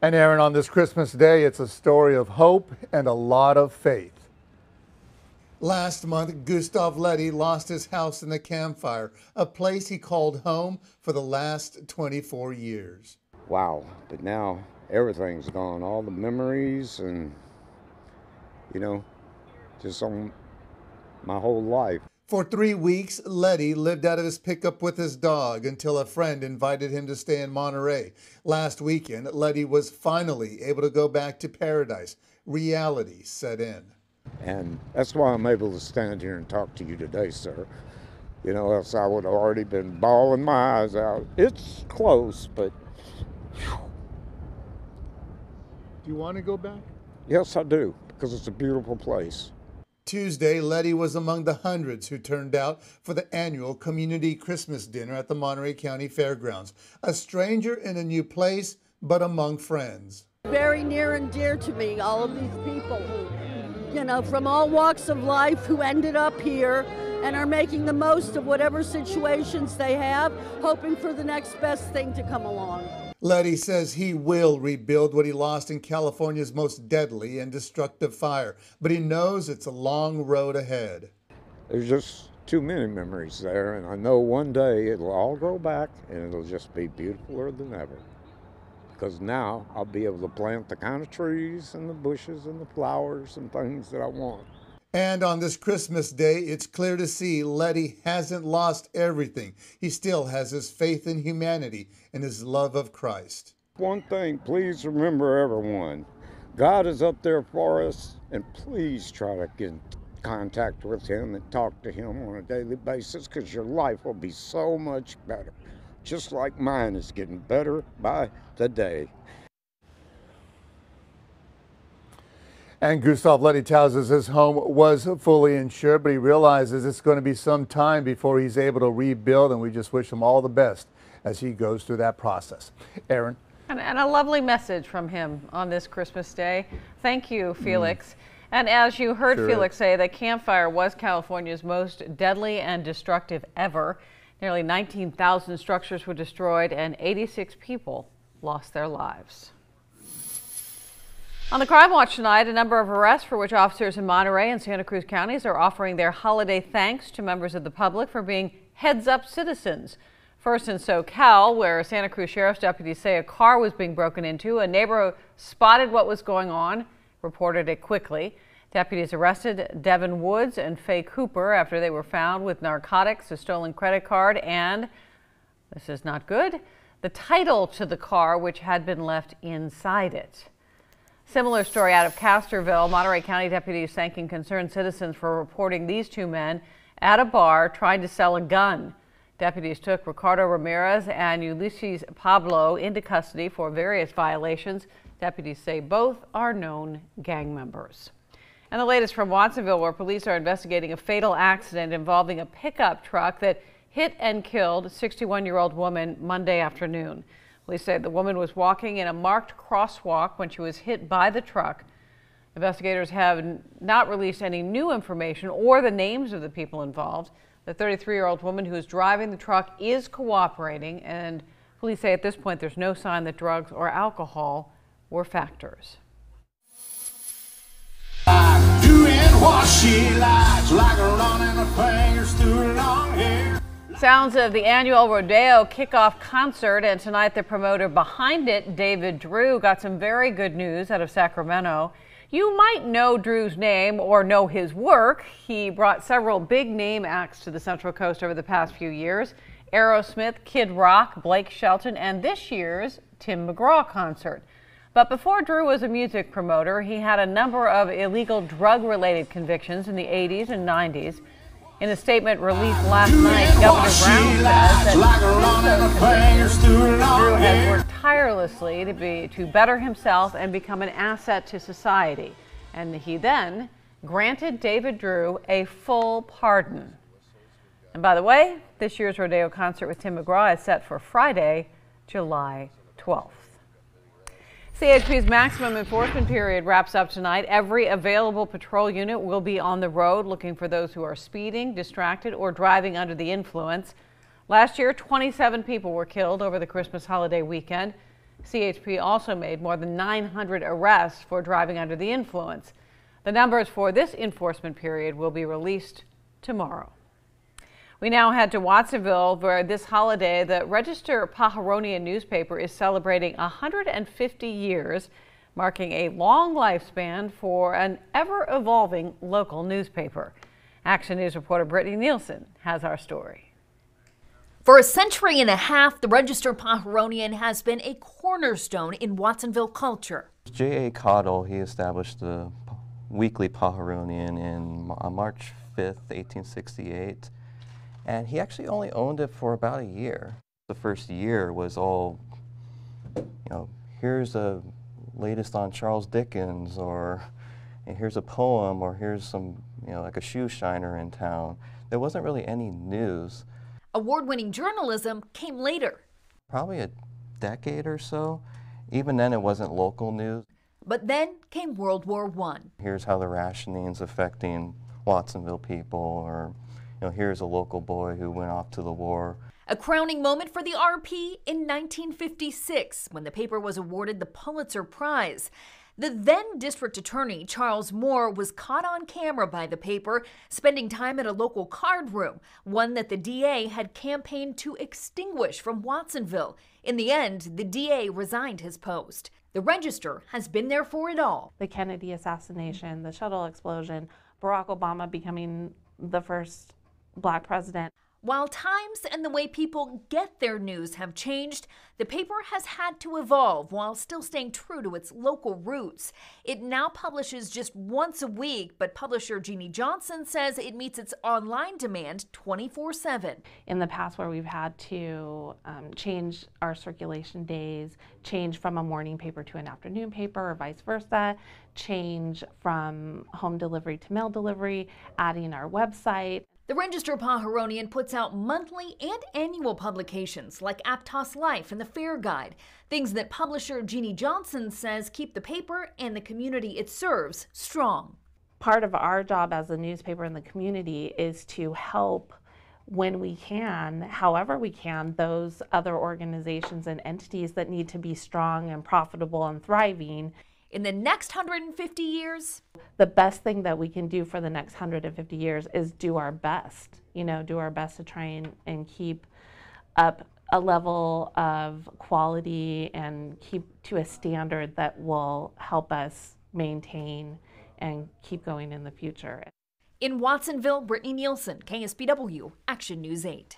And Aaron, on this Christmas Day, it's a story of hope and a lot of faith. Last month, Gustav Leddy lost his house in the Camp Fire, a place he called home for the last 24 years. Wow, but now everything's gone, all the memories and, just on my whole life. For 3 weeks, Leddy lived out of his pickup with his dog until a friend invited him to stay in Monterey. Last weekend, Leddy was finally able to go back to paradise. Reality set in. And that's why I'm able to stand here and talk to you today, sir. Else I would have already been bawling my eyes out. It's close, but... Do you want to go back? Yes, I do, because it's a beautiful place. Tuesday, Leddy was among the hundreds who turned out for the annual community Christmas dinner at the Monterey County Fairgrounds. A stranger in a new place, but among friends. Very near and dear to me, all of these people who, from all walks of life who ended up here and are making the most of whatever situations they have, hoping for the next best thing to come along. Leddy says he will rebuild what he lost in California's most deadly and destructive fire, but he knows it's a long road ahead. There's just too many memories there, and I know one day it'll all go back and it'll just be beautifuler than ever. Because now I'll be able to plant the kind of trees and the bushes and the flowers and things that I want. And on this Christmas Day, it's clear to see Leddy hasn't lost everything. He still has his faith in humanity and his love of Christ. One thing, please remember, everyone, God is up there for us, and please try to get in contact with him and talk to him on a daily basis, because your life will be so much better. Just like mine is getting better by the day. And Gustav Leddy tells us his home was fully insured, but he realizes it's going to be some time before he's able to rebuild, and we just wish him all the best as he goes through that process. Aaron? And a lovely message from him on this Christmas Day. Thank you, Felix. And as you heard Felix say, the Camp Fire was California's most deadly and destructive ever. Nearly 19,000 structures were destroyed and 86 people lost their lives. On the Crime Watch tonight, a number of arrests for which officers in Monterey and Santa Cruz counties are offering their holiday thanks to members of the public for being heads-up citizens. First in SoCal, where Santa Cruz Sheriff's deputies say a car was being broken into. A neighbor spotted what was going on, reported it quickly. Deputies arrested Devin Woods and Faye Cooper after they were found with narcotics, a stolen credit card, and, this is not good, the title to the car which had been left inside it. Similar story out of Castroville. Monterey County deputies thanking concerned citizens for reporting these two men at a bar trying to sell a gun. Deputies took Ricardo Ramirez and Ulysses Pablo into custody for various violations. Deputies say both are known gang members. And the latest from Watsonville, where police are investigating a fatal accident involving a pickup truck that hit and killed a 61-year-old woman Monday afternoon. Police say the woman was walking in a marked crosswalk when she was hit by the truck. Investigators have not released any new information or the names of the people involved. The 33-year-old woman who is driving the truck is cooperating, and police say at this point there's no sign that drugs or alcohol were factors. Sounds of the annual Rodeo kickoff concert, and tonight the promoter behind it, David Drew, got some very good news out of Sacramento. You might know Drew's name or know his work. He brought several big name acts to the Central Coast over the past few years. Aerosmith, Kid Rock, Blake Shelton, and this year's Tim McGraw concert. But before Drew was a music promoter, he had a number of illegal drug-related convictions in the 80s and 90s. In a statement released last night, Governor Brown says that Drew has worked tirelessly to better himself and become an asset to society. And he then granted David Drew a full pardon. And by the way, this year's Rodeo concert with Tim McGraw is set for Friday, July 12th. CHP's maximum enforcement period wraps up tonight. Every available patrol unit will be on the road looking for those who are speeding, distracted, or driving under the influence. Last year, 27 people were killed over the Christmas holiday weekend. CHP also made more than 900 arrests for driving under the influence. The numbers for this enforcement period will be released tomorrow. We now head to Watsonville, where this holiday, the Register-Pajaronian newspaper is celebrating 150 years, marking a long lifespan for an ever-evolving local newspaper. Action News reporter Brittany Nielsen has our story. For a century and a half, the Register-Pajaronian has been a cornerstone in Watsonville culture. J.A. Cottle, he established the weekly Pajaronian on March 5th, 1868, and he actually only owned it for about a year. The first year was all, here's a latest on Charles Dickens, or here's a poem, or here's some, like a shoe shiner in town. There wasn't really any news. Award-winning journalism came later. Probably a decade or so. Even then, it wasn't local news. But then came World War I. Here's how the rationing's affecting Watsonville people, or here's a local boy who went off to the war. A crowning moment for the RP in 1956, when the paper was awarded the Pulitzer Prize. The then district attorney, Charles Moore, was caught on camera by the paper, spending time at a local card room, one that the DA had campaigned to extinguish from Watsonville. In the end, the DA resigned his post. The Register has been there for it all. The Kennedy assassination, the shuttle explosion, Barack Obama becoming the first Black president. While times and the way people get their news have changed, the paper has had to evolve while still staying true to its local roots. It now publishes just once a week, but publisher Jeannie Johnson says it meets its online demand 24/7. In the past, where we've had to change our circulation days, change from a morning paper to an afternoon paper, or vice versa, change from home delivery to mail delivery, adding our website. The Register-Pajaronian puts out monthly and annual publications like Aptos Life and the Fair Guide, things that publisher Jeannie Johnson says keep the paper and the community it serves strong. Part of our job as a newspaper in the community is to help, when we can, however we can, those other organizations and entities that need to be strong and profitable and thriving. In the next 150 years, the best thing that we can do for the next 150 years is do our best, do our best to try and keep up a level of quality and keep to a standard that will help us maintain and keep going in the future. In Watsonville, Brittany Nielsen, KSBW, Action News 8.